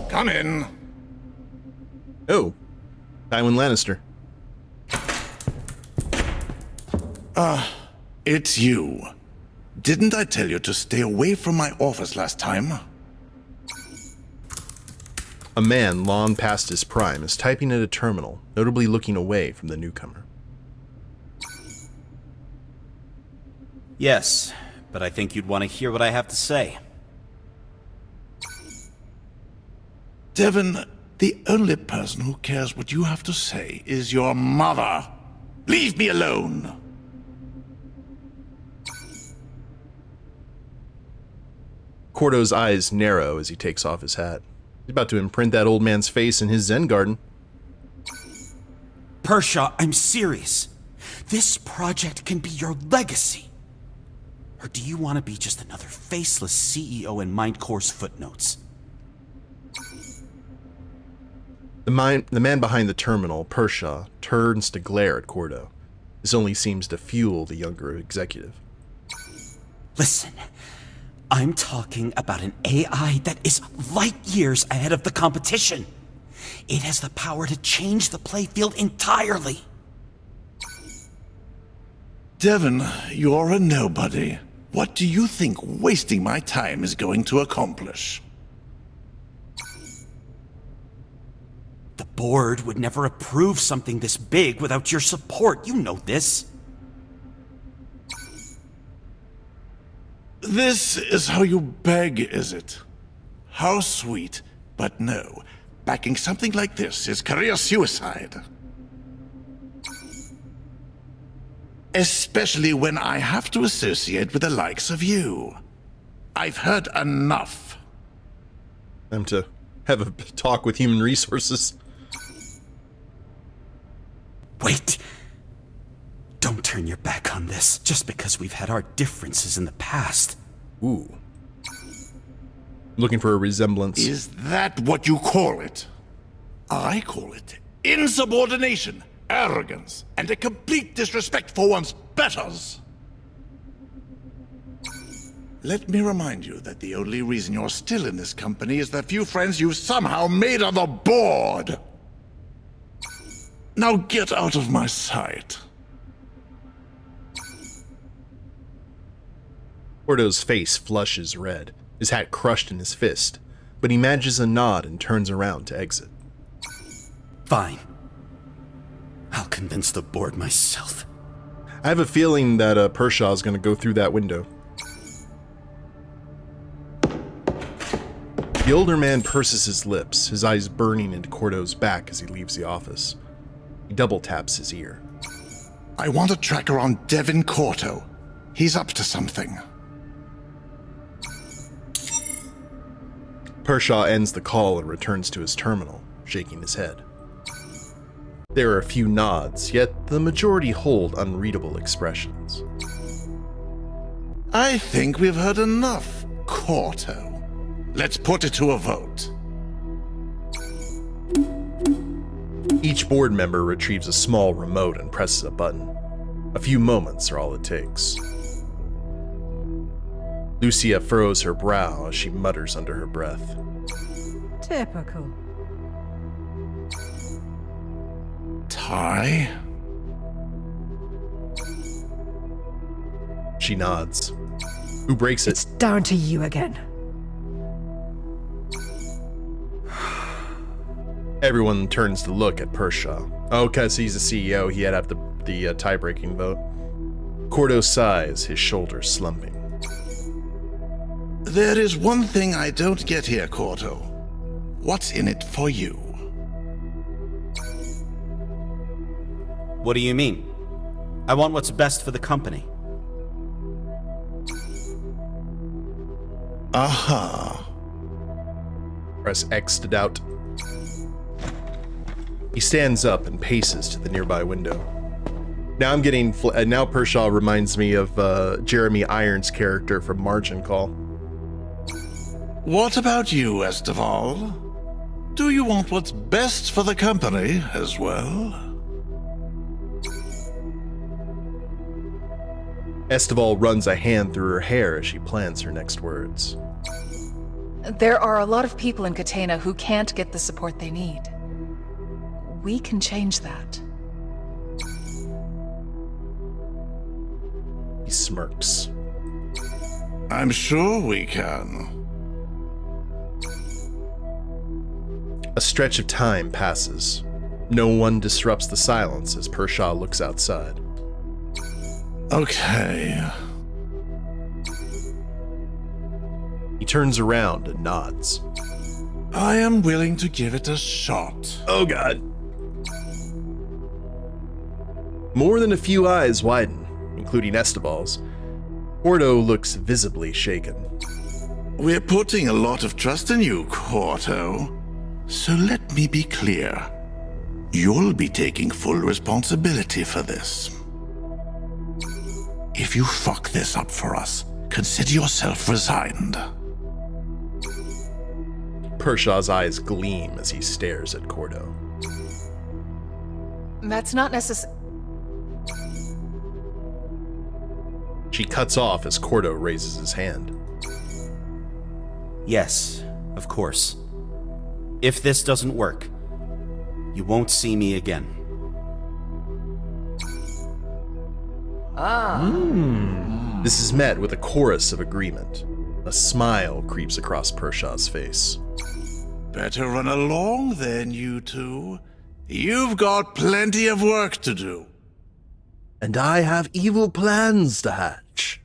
Come in. Oh, Tywin Lannister. It's you. Didn't I tell you to stay away from my office last time? A man long past his prime is typing at a terminal, notably looking away from the newcomer. Yes, but I think you'd want to hear what I have to say. Devon, the only person who cares what you have to say is your mother. Leave me alone. Cordo's eyes narrow as he takes off his hat. He's about to imprint that old man's face in his Zen garden. Pershaw, I'm serious. This project can be your legacy. Or do you want to be just another faceless CEO in MindCore's footnotes? The man behind the terminal, Pershaw, turns to glare at Cordo. This only seems to fuel the younger executive. Listen, I'm talking about an AI that is light years ahead of the competition. It has the power to change the playfield entirely. Devon, you're a nobody. What do you think wasting my time is going to accomplish? The board would never approve something this big without your support. You know this. This is how you beg, is it? How sweet. But no, backing something like this is career suicide. Especially when I have to associate with the likes of you. I've heard enough. Time to have a talk with human resources. Wait. Don't turn your back on this just because we've had our differences in the past. Ooh. Looking for a resemblance. Is that what you call it? I call it insubordination, arrogance, and a complete disrespect for one's betters. Let me remind you that the only reason you're still in this company is the few friends you've somehow made on the board. Now get out of my sight. Cordo's face flushes red, his hat crushed in his fist, but he manages a nod and turns around to exit. Fine. I'll convince the board myself. I have a feeling that Pershaw is going to go through that window. The older man purses his lips, his eyes burning into Cordo's back as he leaves the office. He double taps his ear. I want a tracker on Devin Corto. He's up to something. Pershaw ends the call and returns to his terminal, shaking his head. There are a few nods, yet the majority hold unreadable expressions. I think we've heard enough, Corto. Let's put it to a vote. Each board member retrieves a small remote and presses a button. A few moments are all it takes. Lucia furrows her brow as she mutters under her breath. Typical. Ty? She nods. Who breaks it? It's down to you again. Everyone turns to look at Pershaw. Oh, because he's the CEO, he had to have the tie-breaking vote. Cordo sighs, his shoulders slumping. There is one thing I don't get here, Corto. What's in it for you? What do you mean? I want what's best for the company. Aha. Press X to doubt. He stands up and paces to the nearby window. Now I'm getting... now Pershaw reminds me of Jeremy Irons' character from Margin Call. What about you, Esteval? Do you want what's best for the company as well? Esteval runs a hand through her hair as she plans her next words. There are a lot of people in Catena who can't get the support they need. We can change that. He smirks. I'm sure we can. A stretch of time passes. No one disrupts the silence as Pershaw looks outside. Okay. He turns around and nods. I am willing to give it a shot. Oh god. More than a few eyes widen, including Estebal's. Cordo looks visibly shaken. We're putting a lot of trust in you, Corto. So let me be clear. You'll be taking full responsibility for this. If you fuck this up for us, consider yourself resigned. Pershaw's eyes gleam as he stares at Cordo. That's not necessary. She cuts off as Cordo raises his hand. Yes, of course. If this doesn't work, you won't see me again. This is met with a chorus of agreement. A smile creeps across Pershaw's face. Better run along then, you two. You've got plenty of work to do. And I have evil plans to hatch.